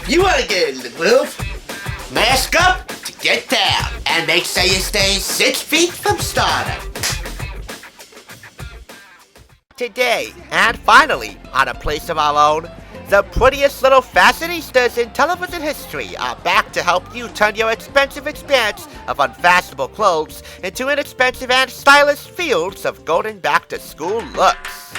If you want to get in the groove, mask up to get down, and make sure you stay 6 feet from stardom. Today, and finally, on A Place of Our Own, the prettiest little fashionistas in television history are back to help you turn your expensive expanse of unfashionable clothes into inexpensive and stylish fields of golden back-to-school looks.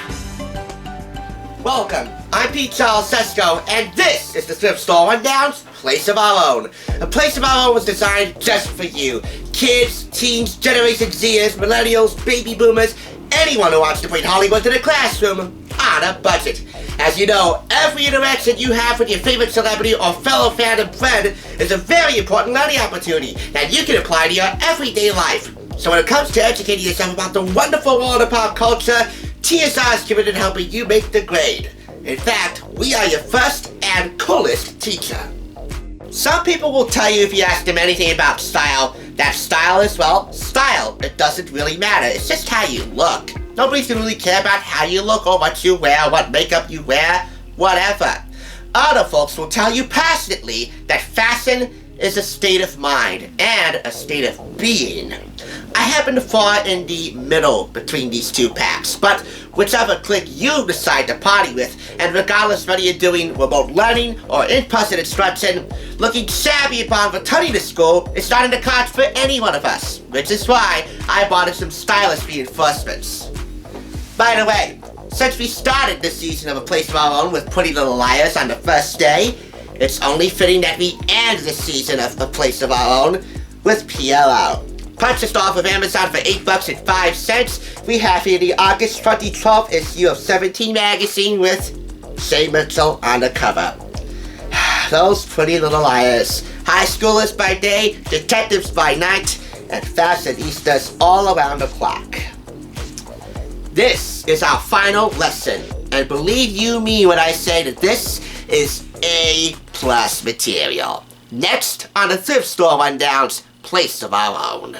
Welcome, I'm Pete Charles Sesko, and this is the Thrift Store Rundown's Place of Our Own. A Place of Our Own was designed just for you. Kids, teens, Generation Zers, millennials, baby boomers, anyone who wants to bring Hollywood to the classroom on a budget. As you know, every interaction you have with your favorite celebrity or fellow fandom friend is a very important learning opportunity that you can apply to your everyday life. So when it comes to educating yourself about the wonderful world of pop culture, TSR is committed to helping you make the grade. In fact, we are your first and coolest teacher. Some people will tell you if you ask them anything about style, that style is, well, style. It doesn't really matter. It's just how you look. Nobody's gonna really care about how you look or what you wear, what makeup you wear, whatever. Other folks will tell you passionately that fashion is a state of mind and a state of being. I happen to fall in the middle between these two packs, but whichever clique you decide to party with, and regardless whether you're doing remote learning or in-person instruction, looking savvy upon returning to school is not in the cards for any one of us, which is why I bought us some stylish reinforcements. By the way, since we started this season of A Place of Our Own with Pretty Little Liars on the first day, it's only fitting that we end this season of A Place of Our Own with PLO. Purchased off of Amazon for $8.05, we have here the August 2012 issue of 17 magazine with Shay Mitchell on the cover. Those pretty little liars. High schoolers by day, detectives by night, and fashionistas all around the clock. This is our final lesson, and believe you me when I say that this is A+ material. Next on the Thrift Store Rundown's Place of Our Own.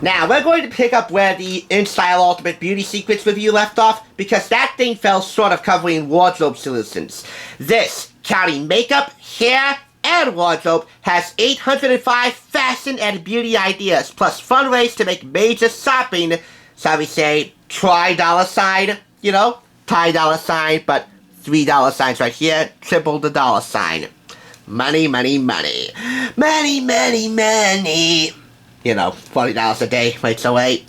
Now, we're going to pick up where the InStyle Ultimate Beauty Secrets review left off, because that thing fell short of covering wardrobe solutions. This, counting makeup, hair, and wardrobe, has 805 fashion and beauty ideas, plus fun ways to make major shopping, shall we say, try $sign, you know, tie $sign, but $3 signs right here, triple the $sign. Money, money, money. Money, money, money. You know, $40 a day, rates away.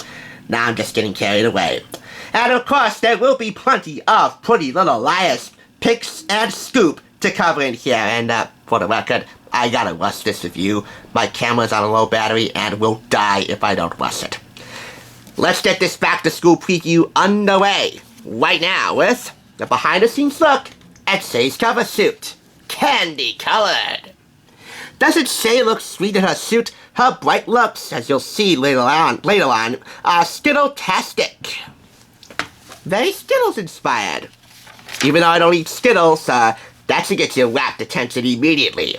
Now I'm just getting carried away. And of course, there will be plenty of Pretty Little Liars picks and scoop to cover in here. And for the record, I gotta rush this review. My camera's on a low battery and will die if I don't rush it. Let's get this back to school preview underway right now with the behind the scenes look at Shay's cover suit. Candy colored. Doesn't Shay look sweet in her suit? Her bright looks, as you'll see later on, are Skittle-tastic. Very Skittles inspired. Even though I don't eat Skittles, that should get your rapt attention immediately.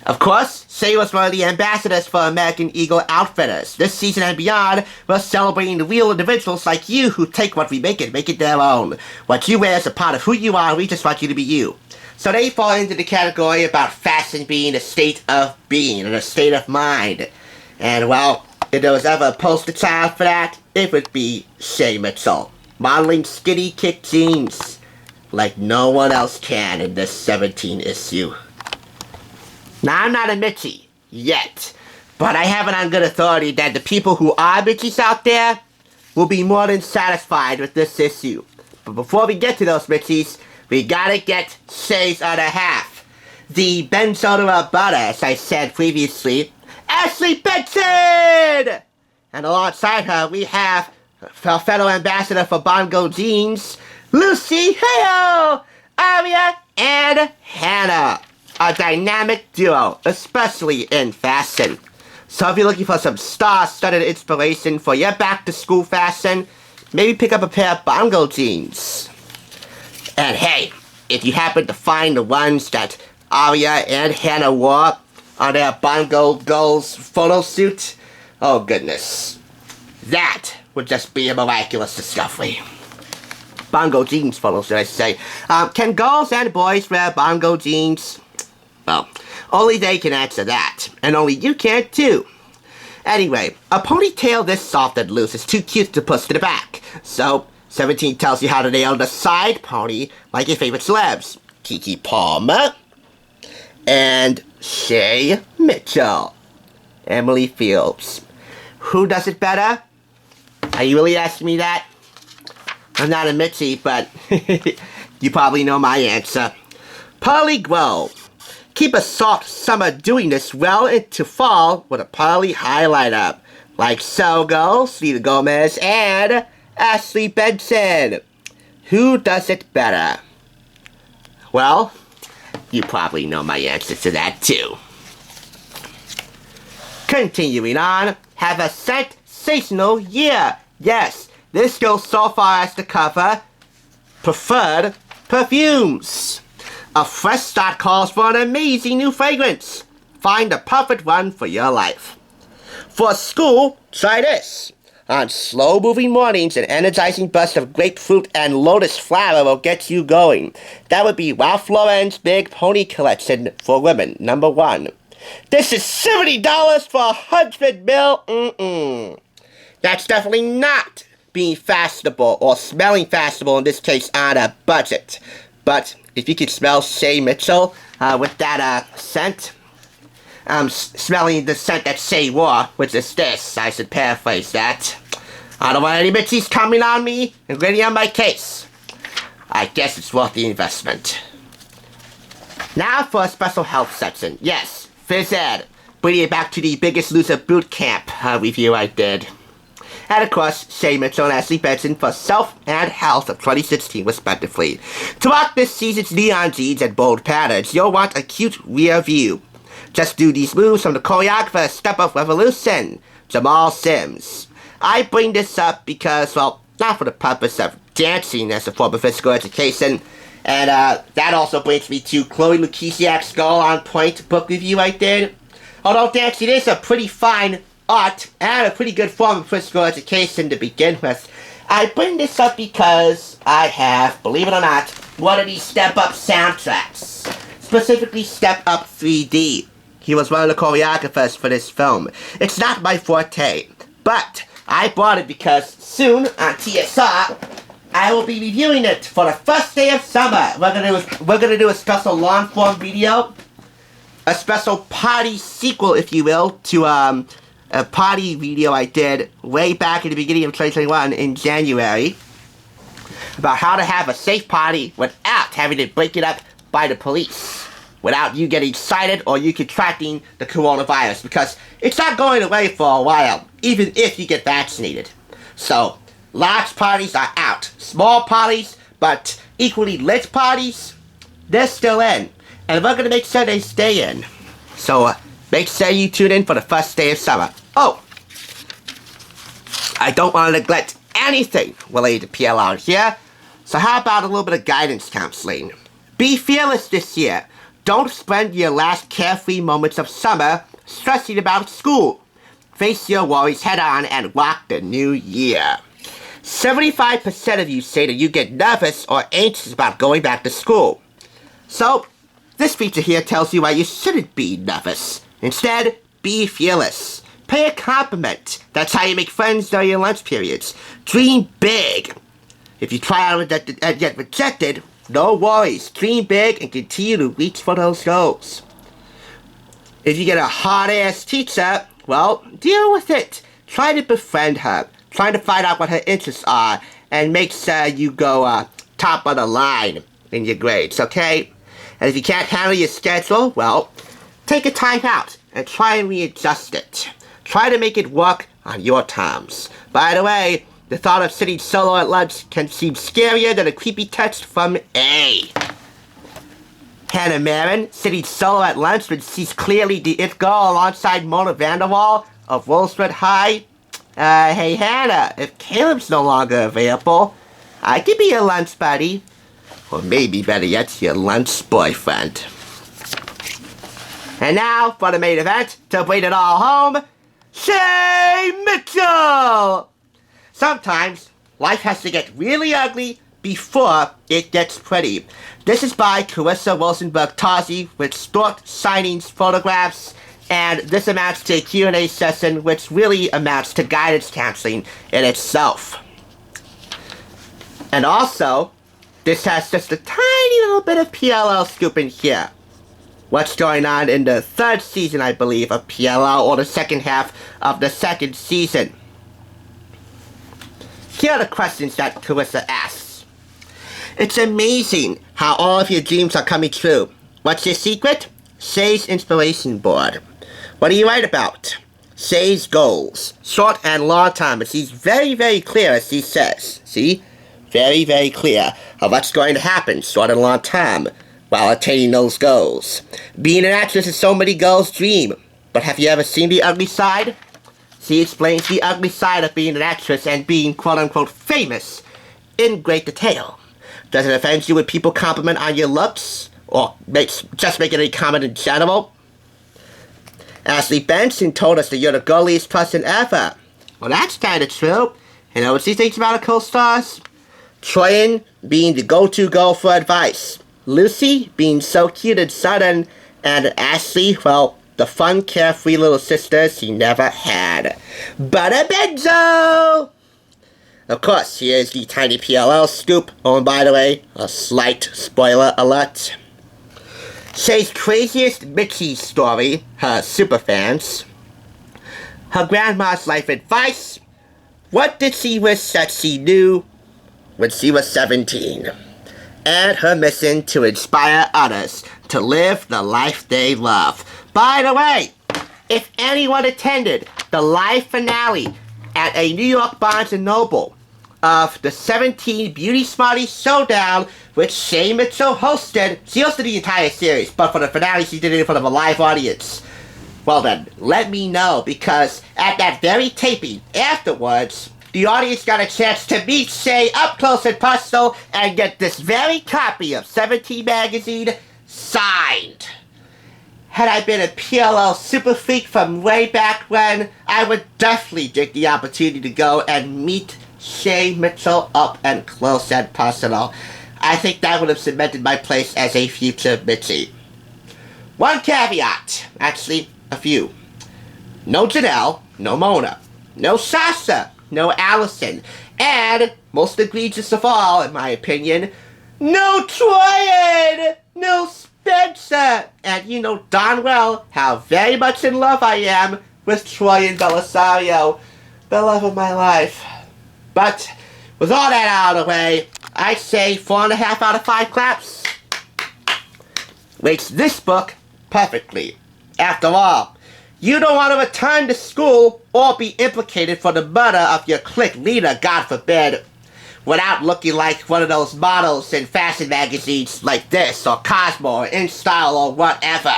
Of course, Shay was one of the ambassadors for American Eagle Outfitters. This season and beyond, we're celebrating the real individuals like you who take what we make it their own. What you wear is a part of who you are, and we just want you to be you. So they fall into the category about fashion being a state of being and a state of mind. And well, if there was ever a poster child for that, it would be Shay Mitchell, modeling skinny kick jeans like no one else can in this 17 issue. Now, I'm not a Mitchie, yet, but I have it on good authority that the people who are Mitchies out there will be more than satisfied with this issue. But before we get to those Mitchies, we gotta get Shay's other half. The benzoated butter, as I said previously, Ashley Benson! And alongside her, we have our fellow ambassador for Bongo Jeans, Lucy Hale, Aria, and Hannah. A dynamic duo, especially in fashion. So if you're looking for some star-studded inspiration for your back-to-school fashion, maybe pick up a pair of Bongo Jeans. And hey, if you happen to find the ones that Aria and Hannah wore on their Bongo Girls photo shoot, oh goodness, that would just be a miraculous discovery. Bongo Jeans photos, should I say. Can girls and boys wear Bongo Jeans? Well, only they can answer that, and only you can too. Anyway, a ponytail this soft and loose is too cute to push to the back, so 17 tells you how to nail the side pony like your favorite celebs. Kiki Palmer and Shay Mitchell. Emily Fields. Who does it better? Are you really asking me that? I'm not a Mitzi, but you probably know my answer. Pearly Glow. Keep a soft summer doing this well into fall with a pearly highlighter. Like so, girls, Selena Gomez and Ashley Benson. Who does it better? Well, you probably know my answer to that too. Continuing on, have a sensational year. Yes, this goes so far as to cover preferred perfumes. A fresh start calls for an amazing new fragrance. Find the perfect one for your life. For school, try this. On slow-moving mornings, an energizing burst of grapefruit and lotus flower will get you going. That would be Ralph Lauren's Big Pony Collection for women, #1. This is $70 for 100 ml. That's definitely not being fashionable or smelling fashionable, in this case, on a budget. But if you could smell Shay Mitchell with that scent, smelling the scent that Shay wore, which is this, I should paraphrase that. I don't want any Mitzies coming on me and ready on my case. I guess it's worth the investment. Now for a special health section. Yes, phys ed. Bringing it back to the Biggest Loser boot camp review I did. And of course, Shay Mitchell and Ashley Benson for Self and Health of 2016 respectively. To rock this season's neon jeans and bold patterns, you'll want a cute rear view. Just do these moves from the choreographer Step Up Revolution, Jamal Sims. I bring this up because, well, not for the purpose of dancing as a form of physical education, and that also brings me to Chloe Lukisiak's Girl on Point book review I did. Although dancing is a pretty fine art and a pretty good form of physical education to begin with, I bring this up because I have, believe it or not, one of these Step Up soundtracks. Specifically Step Up 3D. He was one of the choreographers for this film. It's not my forte, but I bought it because soon on TSR, I will be reviewing it for the first day of summer. We're gonna do a special long form video, a special party sequel, if you will, to a party video I did way back at the beginning of 2021 in January about how to have a safe party without having to break it up by the police, without you getting cited or you contracting the coronavirus, because it's not going away for a while, even if you get vaccinated. So, large parties are out. Small parties, but equally lit parties, they're still in. And we're going to make sure they stay in. So, make sure you tune in for the first day of summer. Oh, I don't want to neglect anything related to PL out here. So how about a little bit of guidance counseling? Be fearless this year. Don't spend your last carefree moments of summer stressing about school. Face your worries head on and rock the new year. 75% of you say that you get nervous or anxious about going back to school. So, this feature here tells you why you shouldn't be nervous. Instead, be fearless. Pay a compliment. That's how you make friends during your lunch periods. Dream big. If you try out and get rejected, no worries. Dream big and continue to reach for those goals. If you get a hard-ass teacher, well, deal with it. Try to befriend her. Try to find out what her interests are and make sure you go top of the line in your grades, okay? And if you can't handle your schedule, well, take a time out and try and readjust it. Try to make it work on your terms. By the way, the thought of sitting solo at lunch can seem scarier than a creepy text from A. Hannah Marin, sitting solo at lunch when she's clearly the it girl alongside Mona Vanderwall of Rosewood High. Hey Hannah, if Caleb's no longer available, I could be your lunch buddy. Or maybe better yet, your lunch boyfriend. And now, for the main event, to bring it all home, Shay Mitchell! Sometimes, life has to get really ugly before it gets pretty. This is by Carissa Rosenberg-Tazi with Stork Signings photographs, and this amounts to a Q&A session which really amounts to guidance counseling in itself. And also, this has just a tiny little bit of PLL scoop in here. What's going on in the third season, I believe, of PLL, or the second half of the second season. Here are the questions that Carissa asks. It's amazing how all of your dreams are coming true. What's your secret? Shay's inspiration board. What do you write about? Shay's goals. Short and long term. She's very, very clear, as she says. See? Very, very clear of what's going to happen, short and long term, while attaining those goals. Being an actress is so many girls' dream. But have you ever seen the ugly side? She explains the ugly side of being an actress and being quote-unquote famous in great detail. Does it offend you when people compliment on your looks? Or just make any comment in general? Ashley Benson told us that you're the girliest person ever. Well, that's kinda true. You know what she thinks about her co-stars? Troyan being the go-to girl for advice. Lucy being so cute and sudden, and Ashley, well, the fun, carefree little sister she never had. Butter Benzo! Of course, here's the tiny PLL scoop. Oh, and by the way, a slight spoiler alert. Shay's craziest Mitzi story, her superfans. Her grandma's life advice. What did she wish that she knew when she was 17? And her mission to inspire others to live the life they love. By the way, if anyone attended the live finale at a New York Barnes & Noble of the 17 Beauty Smarties Showdown, which Shay Mitchell hosted, she hosted the entire series, but for the finale she did it in front of a live audience. Well then, let me know, because at that very taping afterwards, the audience got a chance to meet Shay up close and personal and get this very copy of 17 magazine signed. Had I been a PLL super freak from way back when, I would definitely take the opportunity to go and meet Shay Mitchell up and close and personal. I think that would have cemented my place as a future Mitzi. One caveat, actually a few. No Janelle, no Mona, no Sasha, no Allison, and, most egregious of all, in my opinion, no Troyan! No Spencer! And you know darn well how very much in love I am with Troyan Belisario, the love of my life. But, with all that out of the way, I say 4.5 out of 5 claps. Rates this book perfectly. After all, you don't want to return to school or be implicated for the murder of your clique leader, God forbid, without looking like one of those models in fashion magazines like this, or Cosmo, or InStyle, or whatever.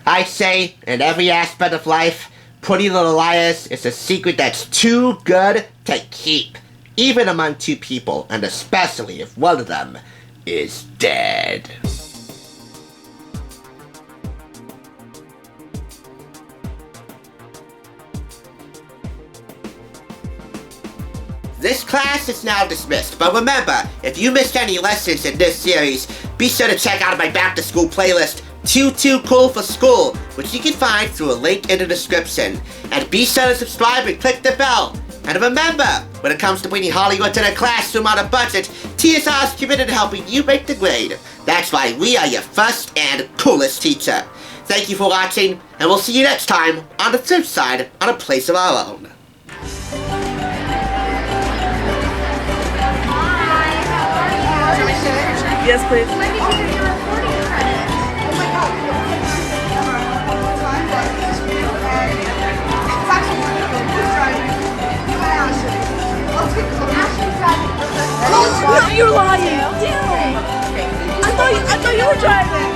I say, in every aspect of life, Pretty Little Liars is a secret that's too good to keep, even among two people, and especially if one of them is dead. This class is now dismissed, but remember, if you missed any lessons in this series, be sure to check out my back-to-school playlist, Too Cool for School, which you can find through a link in the description. And be sure to subscribe and click the bell. And remember, when it comes to bringing Hollywood to the classroom on a budget, TSR is committed to helping you make the grade. That's why we are your first and coolest teacher. Thank you for watching, and we'll see you next time on the Thrift side on A Place of Our Own. Yes, please. Let me give you your recording credit. Oh my god. It's actually wonderful. Who's driving? You and Ashley. Let's get Ashley's driving. Oh, you're lying. Damn. I thought you were try this.